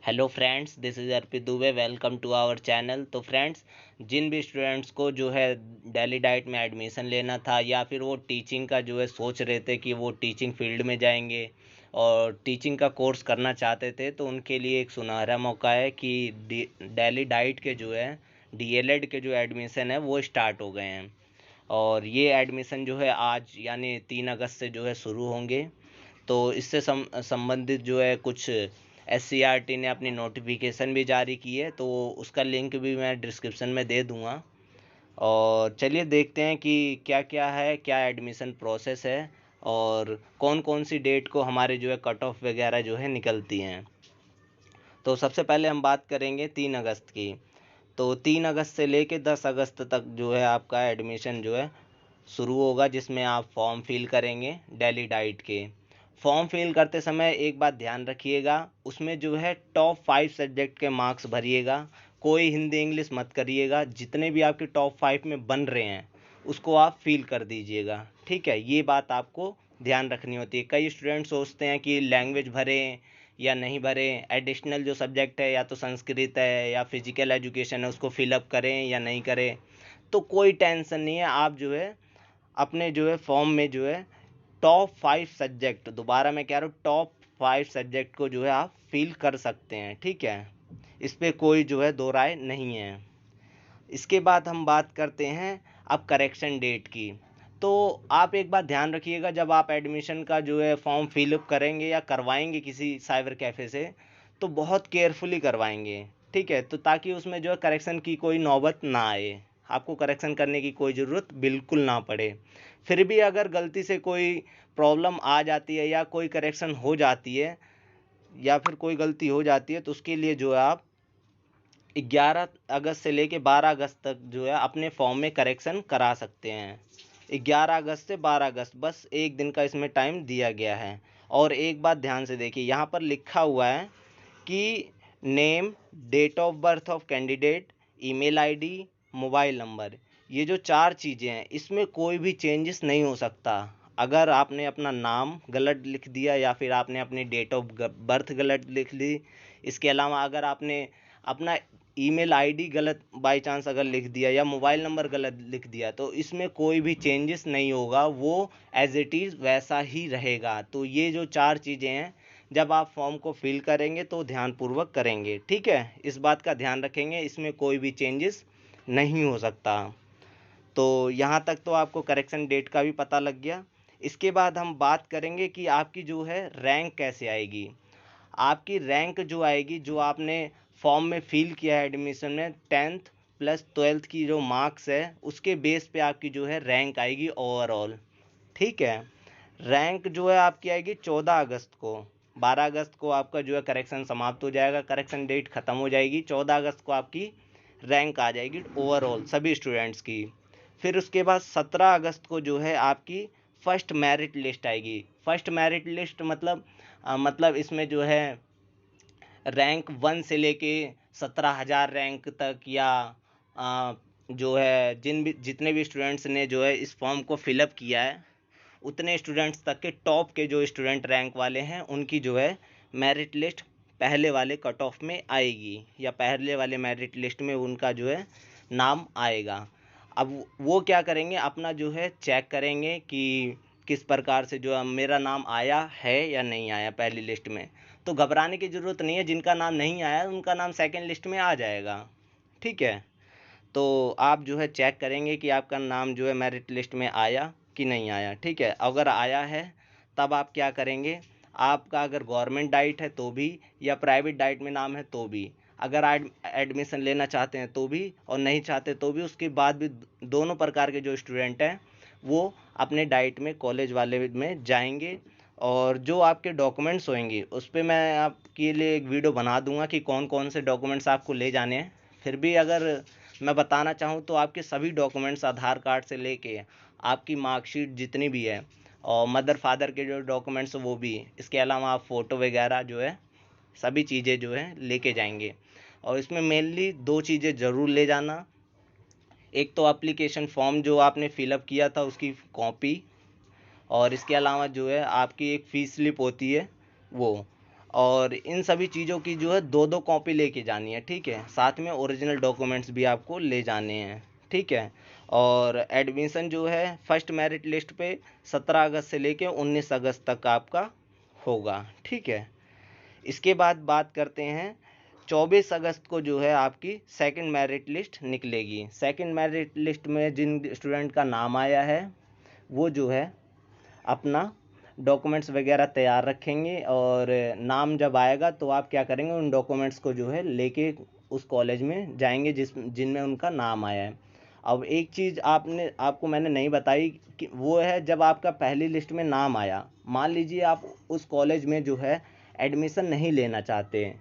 Hello friends, this is Arpit Dubey. Welcome to our channel. तो friends, जिन भी स्टूडेंट्स को जो है डेली डाइट में एडमिशन लेना था या फिर वो टीचिंग का जो है सोच रहे थे कि वो टीचिंग फील्ड में जाएंगे और टीचिंग का कोर्स करना चाहते थे, तो उनके लिए एक सुनहरा मौका है कि डेली डाइट के जो है डीएलएड के जो एडमिशन है वो स्टार्ट हो गए हैं। और ये एडमिशन जो है आज यानी 3 अगस्त से जो है शुरू होंगे। तो इससे संबंधित जो है कुछ एससीईआरटी ने अपनी नोटिफिकेशन भी जारी की है, तो उसका लिंक भी मैं डिस्क्रिप्शन में दे दूंगा। और चलिए देखते हैं कि क्या क्या है, क्या एडमिशन प्रोसेस है और कौन कौन सी डेट को हमारे जो है कट ऑफ वगैरह जो है निकलती हैं। तो सबसे पहले हम बात करेंगे 3 अगस्त की। तो 3 अगस्त से लेके 10 अगस्त तक जो है आपका एडमिशन जो है शुरू होगा, जिसमें आप फॉर्म फिल करेंगे डेली डाइट के। फॉर्म फिल करते समय एक बात ध्यान रखिएगा, उसमें जो है टॉप 5 सब्जेक्ट के मार्क्स भरिएगा। कोई हिंदी इंग्लिश मत करिएगा, जितने भी आपके टॉप 5 में बन रहे हैं उसको आप फिल कर दीजिएगा। ठीक है, ये बात आपको ध्यान रखनी होती है। कई स्टूडेंट सोचते हैं कि लैंग्वेज भरें या नहीं भरें, एडिशनल जो सब्जेक्ट है या तो संस्कृत है या फिजिकल एजुकेशन है उसको फिलअप करें या नहीं करें। तो कोई टेंशन नहीं है, आप जो है अपने जो है फॉर्म में जो है टॉप 5 सब्जेक्ट, दोबारा मैं कह रहा हूँ टॉप 5 सब्जेक्ट को जो है आप फिल कर सकते हैं। ठीक है, इस पर कोई जो है दो राय नहीं है। इसके बाद हम बात करते हैं अब करेक्शन डेट की। तो आप एक बात ध्यान रखिएगा, जब आप एडमिशन का जो है फॉर्म फिलअप करेंगे या करवाएंगे किसी साइबर कैफ़े से, तो बहुत केयरफुली करवाएंगे। ठीक है, तो ताकि उसमें जो है करेक्शन की कोई नौबत ना आए, आपको करेक्शन करने की कोई ज़रूरत बिल्कुल ना पड़े। फिर भी अगर गलती से कोई प्रॉब्लम आ जाती है या कोई करेक्शन हो जाती है या फिर कोई गलती हो जाती है, तो उसके लिए जो है आप 11 अगस्त से लेके 12 अगस्त तक जो है अपने फॉर्म में करेक्शन करा सकते हैं। 11 अगस्त से 12 अगस्त, बस एक दिन का इसमें टाइम दिया गया है। और एक बात ध्यान से देखिए, यहाँ पर लिखा हुआ है कि name, date of birth of candidate, email ID, mobile number, ये जो 4 चीज़ें हैं इसमें कोई भी चेंजेस नहीं हो सकता। अगर आपने अपना नाम गलत लिख दिया या फिर आपने अपनी डेट ऑफ बर्थ गलत लिख ली, इसके अलावा अगर आपने अपना ईमेल आईडी गलत बाय चांस अगर लिख दिया या मोबाइल नंबर गलत लिख दिया, तो इसमें कोई भी चेंजेस नहीं होगा, वो एज इट इज़ वैसा ही रहेगा। तो ये जो 4 चीज़ें हैं, जब आप फॉर्म को फिल करेंगे तो ध्यानपूर्वक करेंगे। ठीक है, इस बात का ध्यान रखेंगे, इसमें कोई भी चेंजेस नहीं हो सकता। तो यहाँ तक तो आपको करेक्शन डेट का भी पता लग गया। इसके बाद हम बात करेंगे कि आपकी जो है रैंक कैसे आएगी। आपकी रैंक जो आएगी, जो आपने फॉर्म में फिल किया है एडमिशन में, 10th प्लस 12th की जो मार्क्स है उसके बेस पे आपकी जो है रैंक आएगी ओवरऑल। ठीक है, रैंक जो है आपकी आएगी 14 अगस्त को। 12 अगस्त को आपका जो है करेक्शन समाप्त हो जाएगा, करेक्शन डेट ख़त्म हो जाएगी। 14 अगस्त को आपकी रैंक आ जाएगी ओवरऑल सभी स्टूडेंट्स की। फिर उसके बाद 17 अगस्त को जो है आपकी फर्स्ट मेरिट लिस्ट आएगी। फर्स्ट मेरिट लिस्ट मतलब इसमें जो है रैंक 1 से लेके 17,000 रैंक तक, या जो है जितने भी स्टूडेंट्स ने जो है इस फॉर्म को फिलअप किया है, उतने स्टूडेंट्स तक के टॉप के जो स्टूडेंट रैंक वाले हैं उनकी जो है मेरिट लिस्ट पहले वाले कट ऑफ में आएगी, या पहले वाले मेरिट लिस्ट में उनका जो है नाम आएगा। अब वो क्या करेंगे, अपना जो है चेक करेंगे कि किस प्रकार से जो है मेरा नाम आया है या नहीं आया पहली लिस्ट में। तो घबराने की ज़रूरत नहीं है, जिनका नाम नहीं आया उनका नाम सेकंड लिस्ट में आ जाएगा। ठीक है, तो आप जो है चेक करेंगे कि आपका नाम जो है मेरिट लिस्ट में आया कि नहीं आया। ठीक है, अगर आया है तब आप क्या करेंगे, आपका अगर गवर्नमेंट डाइट है तो भी, या प्राइवेट डाइट में नाम है तो भी, अगर एडमिशन लेना चाहते हैं तो भी और नहीं चाहते तो भी, उसके बाद भी दोनों प्रकार के जो स्टूडेंट हैं वो अपने डाइट में कॉलेज वाले में जाएंगे। और जो आपके डॉक्यूमेंट्स होंगे उस पर मैं आपके लिए एक वीडियो बना दूंगा कि कौन कौन से डॉक्यूमेंट्स आपको ले जाने हैं। फिर भी अगर मैं बताना चाहूँ तो आपके सभी डॉक्यूमेंट्स, आधार कार्ड से लेके आपकी मार्कशीट जितनी भी है और मदर फादर के जो डॉक्यूमेंट्स वो भी, इसके अलावा आप फ़ोटो वगैरह जो है सभी चीज़ें जो है लेके जाएंगे। और इसमें मेनली 2 चीज़ें ज़रूर ले जाना, एक तो एप्लीकेशन फॉर्म जो आपने फिलअप किया था उसकी कॉपी, और इसके अलावा जो है आपकी एक फ़ीस स्लिप होती है वो। और इन सभी चीज़ों की जो है 2-2 कॉपी लेके जानी है, ठीक है। साथ में ओरिजिनल डॉक्यूमेंट्स भी आपको ले जाने हैं, ठीक है। और एडमिशन जो है फर्स्ट मेरिट लिस्ट पे 17 अगस्त से लेके 19 अगस्त तक आपका होगा, ठीक है। इसके बाद बात करते हैं 24 अगस्त को जो है आपकी सेकंड मेरिट लिस्ट निकलेगी। सेकंड मेरिट लिस्ट में जिन स्टूडेंट का नाम आया है वो जो है अपना डॉक्यूमेंट्स वगैरह तैयार रखेंगे, और नाम जब आएगा तो आप क्या करेंगे, उन डॉक्यूमेंट्स को जो है लेके उस कॉलेज में जाएंगे जिनमें उनका नाम आया है। अब एक चीज़ आपको मैंने नहीं बताई कि वो है, जब आपका पहली लिस्ट में नाम आया, मान लीजिए आप उस कॉलेज में जो है एडमिशन नहीं लेना चाहते हैं,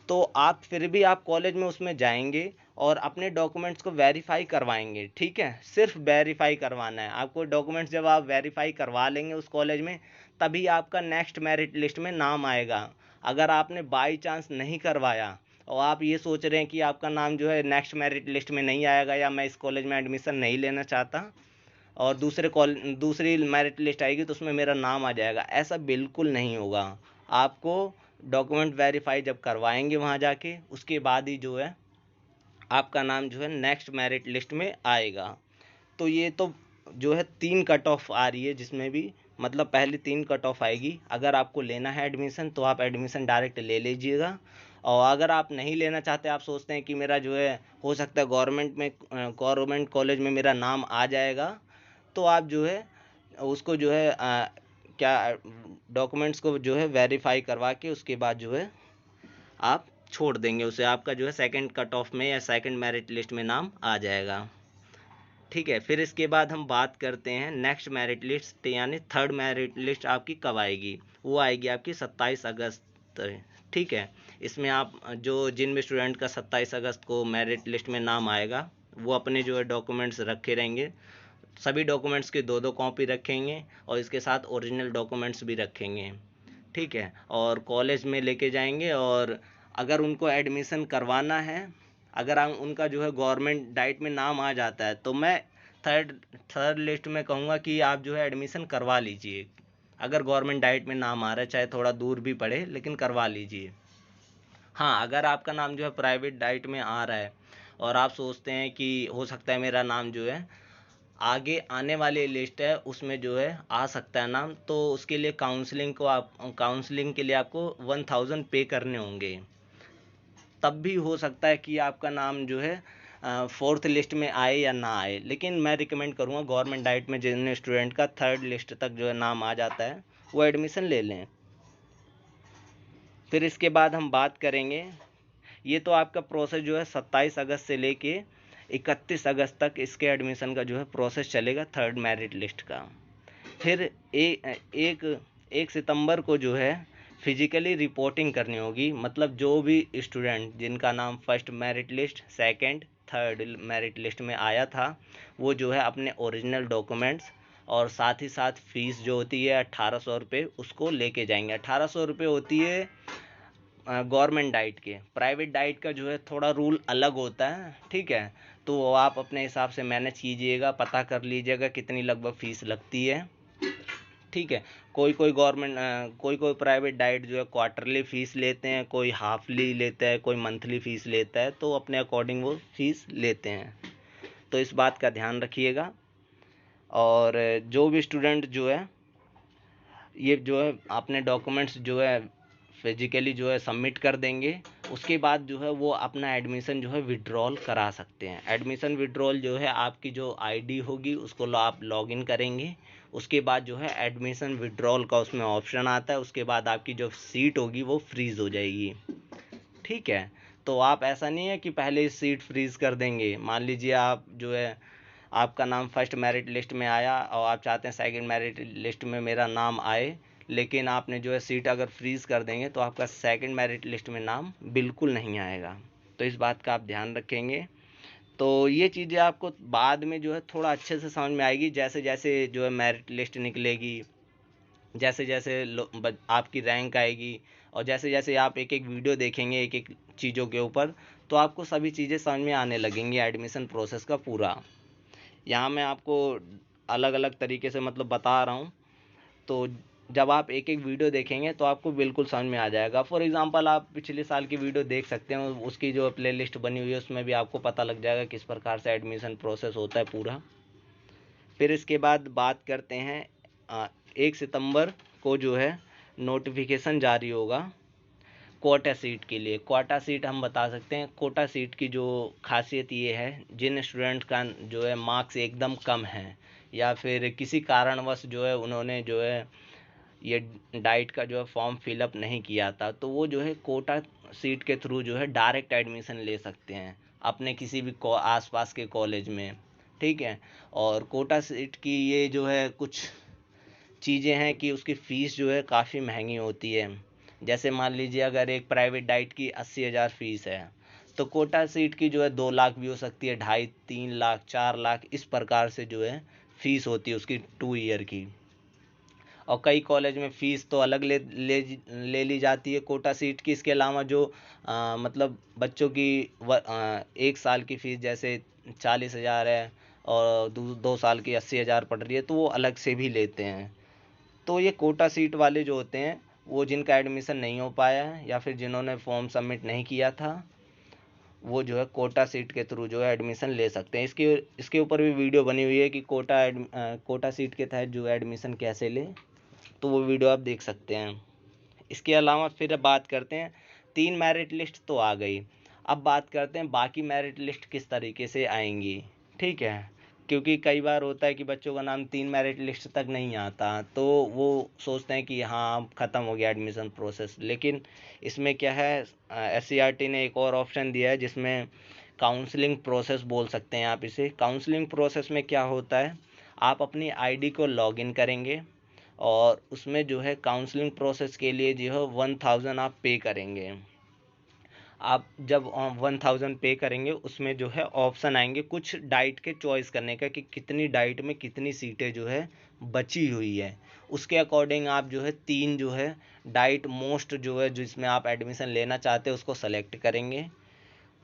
तो आप फिर भी आप कॉलेज में उसमें जाएंगे और अपने डॉक्यूमेंट्स को वेरीफाई करवाएंगे, ठीक है। सिर्फ वेरीफाई करवाना है आपको डॉक्यूमेंट्स। जब आप वेरीफाई करवा लेंगे उस कॉलेज में, तभी आपका नेक्स्ट मेरिट लिस्ट में नाम आएगा। अगर आपने बाई चांस नहीं करवाया और आप ये सोच रहे हैं कि आपका नाम जो है नेक्स्ट मेरिट लिस्ट में नहीं आएगा, या मैं इस कॉलेज में एडमिशन नहीं लेना चाहता और दूसरी मेरिट लिस्ट आएगी तो उसमें मेरा नाम आ जाएगा, ऐसा बिल्कुल नहीं होगा। आपको डॉक्यूमेंट वेरीफाई जब करवाएंगे वहाँ जाके, उसके बाद ही जो है आपका नाम जो है नेक्स्ट मेरिट लिस्ट में आएगा। तो ये तो जो है 3 कट ऑफ आ रही है, जिसमें भी मतलब पहले 3 कट ऑफ आएगी। अगर आपको लेना है एडमिशन तो आप एडमिशन डायरेक्ट ले लीजिएगा, और अगर आप नहीं लेना चाहते, आप सोचते हैं कि मेरा जो है हो सकता है गवर्नमेंट कॉलेज में मेरा नाम आ जाएगा, तो आप जो है उसको जो है क्या डॉक्यूमेंट्स को जो है वेरीफाई करवा के उसके बाद जो है आप छोड़ देंगे उसे, आपका जो है सेकंड कट ऑफ में या सेकंड मेरिट लिस्ट में नाम आ जाएगा, ठीक है। फिर इसके बाद हम बात करते हैं नेक्स्ट मेरिट लिस्ट, यानी थर्ड मेरिट लिस्ट आपकी कब आएगी। वो आएगी आपकी 27 अगस्त, ठीक है। इसमें आप जिन भी स्टूडेंट का 27 अगस्त को मेरिट लिस्ट में नाम आएगा, वो अपने जो है डॉक्यूमेंट्स रखे रहेंगे। सभी डॉक्यूमेंट्स की 2-2 कॉपी रखेंगे और इसके साथ ओरिजिनल डॉक्यूमेंट्स भी रखेंगे, ठीक है। और कॉलेज में लेके जाएंगे, और अगर उनको एडमिशन करवाना है, अगर उनका जो है गवर्नमेंट डाइट में नाम आ जाता है, तो मैं थर्ड लिस्ट में कहूँगा कि आप जो है एडमिशन करवा लीजिए। अगर गवर्नमेंट डाइट में नाम आ रहा है, चाहे थोड़ा दूर भी पड़े, लेकिन करवा लीजिए। हाँ, अगर आपका नाम जो है प्राइवेट डाइट में आ रहा है और आप सोचते हैं कि हो सकता है मेरा नाम जो है आगे आने वाली लिस्ट है उसमें जो है आ सकता है नाम, तो उसके लिए काउंसलिंग के लिए आपको 1000 पे करने होंगे। तब भी हो सकता है कि आपका नाम जो है फोर्थ लिस्ट में आए या ना आए, लेकिन मैं रिकमेंड करूँगा गवर्नमेंट डाइट में जिन स्टूडेंट का थर्ड लिस्ट तक जो है नाम आ जाता है वो एडमिशन ले लें। फिर इसके बाद हम बात करेंगे, ये तो आपका प्रोसेस जो है 27 अगस्त से लेके 31 अगस्त तक इसके एडमिशन का जो है प्रोसेस चलेगा थर्ड मेरिट लिस्ट का। फिर एक सितंबर को जो है फिजिकली रिपोर्टिंग करनी होगी, मतलब जो भी स्टूडेंट जिनका नाम first merit list, second, third merit list में आया था, वो जो है अपने ओरिजिनल डॉक्यूमेंट्स और साथ ही साथ फीस जो होती है 1800 रुपये उसको लेके जाएंगे। 1800 रुपये होती है गवर्नमेंट डाइट के। प्राइवेट डाइट का जो है थोड़ा रूल अलग होता है, ठीक है। तो वो आप अपने हिसाब से मैनेज कीजिएगा, पता कर लीजिएगा कितनी लगभग फ़ीस लगती है, ठीक है। कोई प्राइवेट डाइट जो है क्वार्टरली फ़ीस लेते हैं, कोई हाफली लेता है, कोई मंथली फ़ीस लेता है, तो अपने अकॉर्डिंग वो फ़ीस लेते हैं। तो इस बात का ध्यान रखिएगा। और जो भी स्टूडेंट जो है ये जो है अपने डॉक्यूमेंट्स जो है फिजिकली जो है सबमिट कर देंगे, उसके बाद जो है वो अपना एडमिशन जो है विड्रॉल करा सकते हैं। एडमिशन विड्रॉल जो है आपकी जो आईडी होगी उसको आप लॉगिन करेंगे, उसके बाद जो है एडमिशन विड्रॉल का उसमें ऑप्शन आता है, उसके बाद आपकी जो सीट होगी वो फ्रीज़ हो जाएगी, ठीक है। तो आप ऐसा नहीं है कि पहले ही सीट फ्रीज़ कर देंगे। मान लीजिए आप जो है आपका नाम फर्स्ट मेरिट लिस्ट में आया और आप चाहते हैं सेकंड मेरिट लिस्ट में मेरा नाम आए, लेकिन आपने जो है सीट अगर फ्रीज़ कर देंगे तो आपका सेकंड मेरिट लिस्ट में नाम बिल्कुल नहीं आएगा। तो इस बात का आप ध्यान रखेंगे। तो ये चीज़ें आपको बाद में जो है थोड़ा अच्छे से समझ में आएगी, जैसे जैसे जो है मेरिट लिस्ट निकलेगी, जैसे जैसे आपकी रैंक आएगी, और जैसे जैसे आप एक एक वीडियो देखेंगे एक एक चीज़ों के ऊपर, तो आपको सभी चीज़ें समझ में आने लगेंगी एडमिशन प्रोसेस का पूरा। यहाँ मैं आपको अलग अलग तरीके से मतलब बता रहा हूँ। तो जब आप एक एक वीडियो देखेंगे तो आपको बिल्कुल समझ में आ जाएगा। फॉर एग्जांपल आप पिछले साल की वीडियो देख सकते हैं, उसकी जो प्लेलिस्ट बनी हुई है उसमें भी आपको पता लग जाएगा किस प्रकार से एडमिशन प्रोसेस होता है पूरा। फिर इसके बाद बात करते हैं 1 सितंबर को जो है नोटिफिकेशन जारी होगा कोटा सीट के लिए। कोटा सीट हम बता सकते हैं, कोटा सीट की जो खासियत ये है, जिन स्टूडेंट का जो है मार्क्स एकदम कम है या फिर किसी कारणवश जो है उन्होंने जो है ये डाइट का जो है फॉर्म फिलअप नहीं किया था, तो वो जो है कोटा सीट के थ्रू जो है डायरेक्ट एडमिशन ले सकते हैं अपने किसी भी आसपास के कॉलेज में। ठीक है। और कोटा सीट की ये जो है कुछ चीज़ें हैं कि उसकी फ़ीस जो है काफ़ी महंगी होती है। जैसे मान लीजिए अगर एक प्राइवेट डाइट की 80,000 फ़ीस है, तो कोटा सीट की जो है 2 लाख भी हो सकती है, 2.5 3 लाख 4 लाख इस प्रकार से जो है फ़ीस होती है उसकी 2 ईयर की। और कई कॉलेज में फ़ीस तो अलग ले ली जाती है कोटा सीट की। इसके अलावा जो मतलब बच्चों की 1 साल की फ़ीस जैसे 40,000 है और 2 साल की 80,000 पड़ रही है, तो वो अलग से भी लेते हैं। तो ये कोटा सीट वाले जो होते हैं, वो जिनका एडमिशन नहीं हो पाया है या फिर जिन्होंने फॉर्म सबमिट नहीं किया था, वो जो है कोटा सीट के थ्रू जो है एडमिशन ले सकते हैं। इसके ऊपर भी वीडियो बनी हुई है कि कोटा सीट के तहत जो है एडमिशन कैसे ले, तो वो वीडियो आप देख सकते हैं। इसके अलावा फिर बात करते हैं, 3 मेरिट लिस्ट तो आ गई। अब बात करते हैं बाकी मेरिट लिस्ट किस तरीके से आएंगी। ठीक है। क्योंकि कई बार होता है कि बच्चों का नाम 3 मेरिट लिस्ट तक नहीं आता, तो वो सोचते हैं कि हाँ ख़त्म हो गया एडमिशन प्रोसेस। लेकिन इसमें क्या है, SCERT ने एक और ऑप्शन दिया है जिसमें काउंसलिंग प्रोसेस बोल सकते हैं आप इसे। काउंसलिंग प्रोसेस में क्या होता है, आप अपनी आईडी को लॉगिन करेंगे और उसमें जो है काउंसलिंग प्रोसेस के लिए जो है 1000 आप पे करेंगे। आप जब 1000 पे करेंगे, उसमें जो है ऑप्शन आएंगे कुछ डाइट के चॉइस करने का कि कितनी डाइट में कितनी सीटें जो है बची हुई है। उसके अकॉर्डिंग आप जो है 3 जो है डाइट मोस्ट जो है जिसमें आप एडमिशन लेना चाहते हैं उसको सेलेक्ट करेंगे।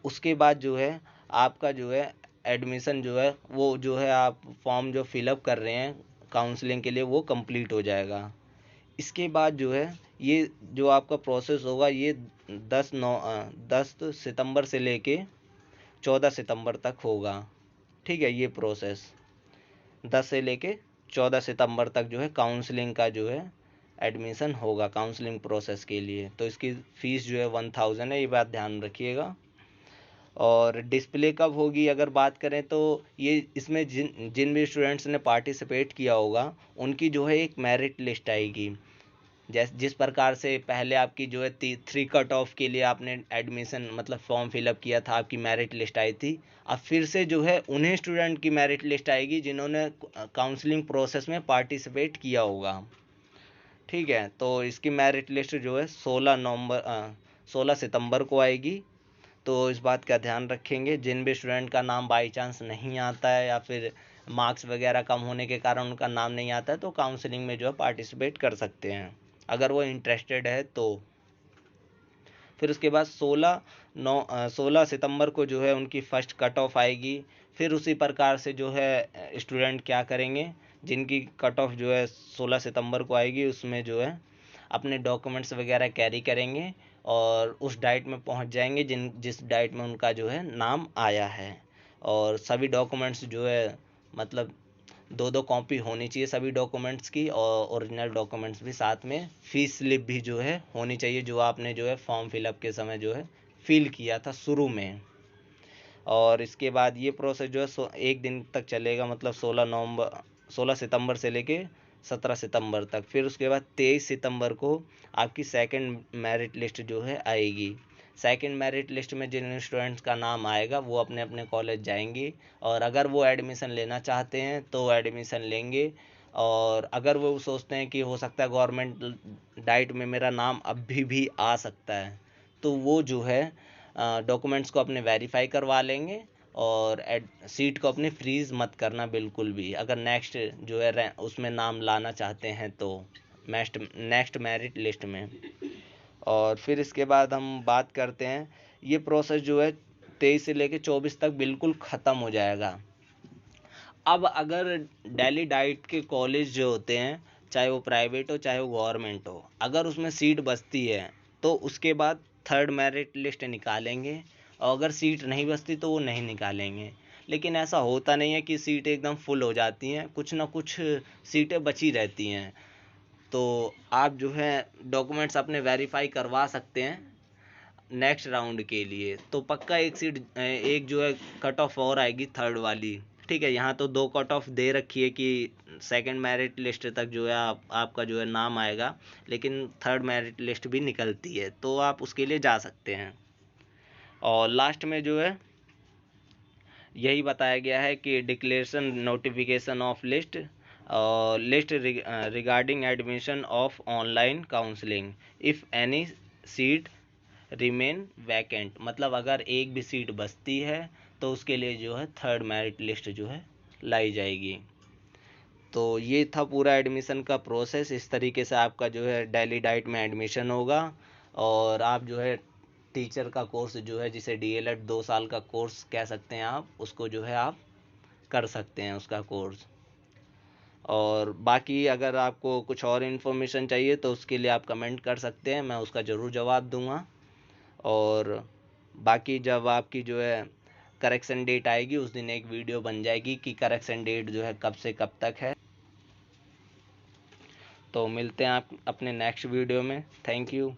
उसके बाद जो है आपका जो है एडमिशन जो है वो जो है आप फॉर्म जो फिलअप कर रहे हैं काउंसलिंग के लिए वो कंप्लीट हो जाएगा। इसके बाद जो है ये जो आपका प्रोसेस होगा ये 10 सितंबर से लेके 14 सितंबर तक होगा। ठीक है। ये प्रोसेस 10 से लेके 14 सितंबर तक जो है काउंसलिंग का जो है एडमिशन होगा काउंसलिंग प्रोसेस के लिए। तो इसकी फ़ीस जो है 1000 है, ये बात ध्यान रखिएगा। और डिस्प्ले कब होगी अगर बात करें तो ये इसमें जिन जिन भी स्टूडेंट्स ने पार्टिसिपेट किया होगा उनकी जो है एक मेरिट लिस्ट आएगी। जिस प्रकार से पहले आपकी जो है 3 कट ऑफ के लिए आपने एडमिशन मतलब फॉर्म फिलअप किया था, आपकी मेरिट लिस्ट आई थी। अब फिर से जो है उन्हें स्टूडेंट की मेरिट लिस्ट आएगी जिन्होंने काउंसलिंग प्रोसेस में पार्टिसिपेट किया होगा। ठीक है। तो इसकी मेरिट लिस्ट जो है 16 सितंबर को आएगी। तो इस बात का ध्यान रखेंगे, जिन भी स्टूडेंट का नाम बाई चांस नहीं आता है या फिर मार्क्स वगैरह कम होने के कारण उनका नाम नहीं आता है, तो काउंसलिंग में जो है पार्टिसिपेट कर सकते हैं अगर वो इंटरेस्टेड है तो। फिर उसके बाद 16 सितंबर को जो है उनकी फ़र्स्ट कट ऑफ आएगी। फिर उसी प्रकार से जो है स्टूडेंट क्या करेंगे, जिनकी कट ऑफ जो है 16 सितंबर को आएगी उसमें जो है अपने डॉक्यूमेंट्स वगैरह कैरी करेंगे और उस डाइट में पहुंच जाएंगे जिस डाइट में उनका जो है नाम आया है। और सभी डॉक्यूमेंट्स जो है मतलब 2 कॉपी होनी चाहिए सभी डॉक्यूमेंट्स की, और ओरिजिनल डॉक्यूमेंट्स भी साथ में, फीस स्लिप भी जो है होनी चाहिए जो आपने जो है फॉर्म फिलअप के समय जो है फिल किया था शुरू में। और इसके बाद ये प्रोसेस जो है 1 दिन तक चलेगा, मतलब 16 सितंबर से लेके 17 सितंबर तक। फिर उसके बाद 23 सितंबर को आपकी सेकंड मेरिट लिस्ट जो है आएगी। सेकंड मेरिट लिस्ट में जिन स्टूडेंट्स का नाम आएगा वो अपने अपने कॉलेज जाएंगे और अगर वो एडमिशन लेना चाहते हैं तो एडमिशन लेंगे। और अगर वो सोचते हैं कि हो सकता है गवर्नमेंट डाइट में मेरा नाम अभी भी आ सकता है, तो वो जो है डॉक्यूमेंट्स को अपने वेरीफाई करवा लेंगे। और सीट को अपनी फ्रीज़ मत करना बिल्कुल भी, अगर नेक्स्ट जो है उसमें नाम लाना चाहते हैं तो नेक्स्ट मेरिट लिस्ट में। और फिर इसके बाद हम बात करते हैं, ये प्रोसेस जो है 23 से लेके 24 तक बिल्कुल ख़त्म हो जाएगा। अब अगर दिल्ली डाइट के कॉलेज जो होते हैं चाहे वो प्राइवेट हो चाहे वो गवर्नमेंट हो। अगर उसमें सीट बचती है तो उसके बाद थर्ड मेरिट लिस्ट निकालेंगे, और अगर सीट नहीं बचती तो वो नहीं निकालेंगे। लेकिन ऐसा होता नहीं है कि सीटें एकदम फुल हो जाती हैं, कुछ ना कुछ सीटें बची रहती हैं। तो आप जो है डॉक्यूमेंट्स अपने वेरीफाई करवा सकते हैं नेक्स्ट राउंड के लिए। तो पक्का एक सीट, एक जो है कट ऑफ और आएगी थर्ड वाली। ठीक है, यहाँ तो 2 कट ऑफ दे रखी है कि सेकंड मेरिट लिस्ट तक जो है आपका जो है नाम आएगा, लेकिन थर्ड मेरिट लिस्ट भी निकलती है, तो आप उसके लिए जा सकते हैं। और लास्ट में जो है यही बताया गया है कि डिक्लेरेशन नोटिफिकेशन ऑफ लिस्ट और list regarding admission of online counselling if any seat remain vacant, मतलब अगर एक भी सीट बचती है तो उसके लिए जो है थर्ड मेरिट लिस्ट जो है लाई जाएगी। तो ये था पूरा एडमिशन का प्रोसेस। इस तरीके से आपका जो है डेली डाइट में एडमिशन होगा, और आप जो है टीचर का कोर्स जो है, जिसे डीएलएड 2 साल का कोर्स कह सकते हैं आप, उसको जो है आप कर सकते हैं उसका कोर्स। और बाकी अगर आपको कुछ और इन्फॉर्मेशन चाहिए तो उसके लिए आप कमेंट कर सकते हैं, मैं उसका ज़रूर जवाब दूंगा। और बाकी जब आपकी जो है करेक्शन डेट आएगी उस दिन एक वीडियो बन जाएगी कि करेक्शन डेट जो है कब से कब तक है। तो मिलते हैं आप अपने नेक्स्ट वीडियो में। Thank you.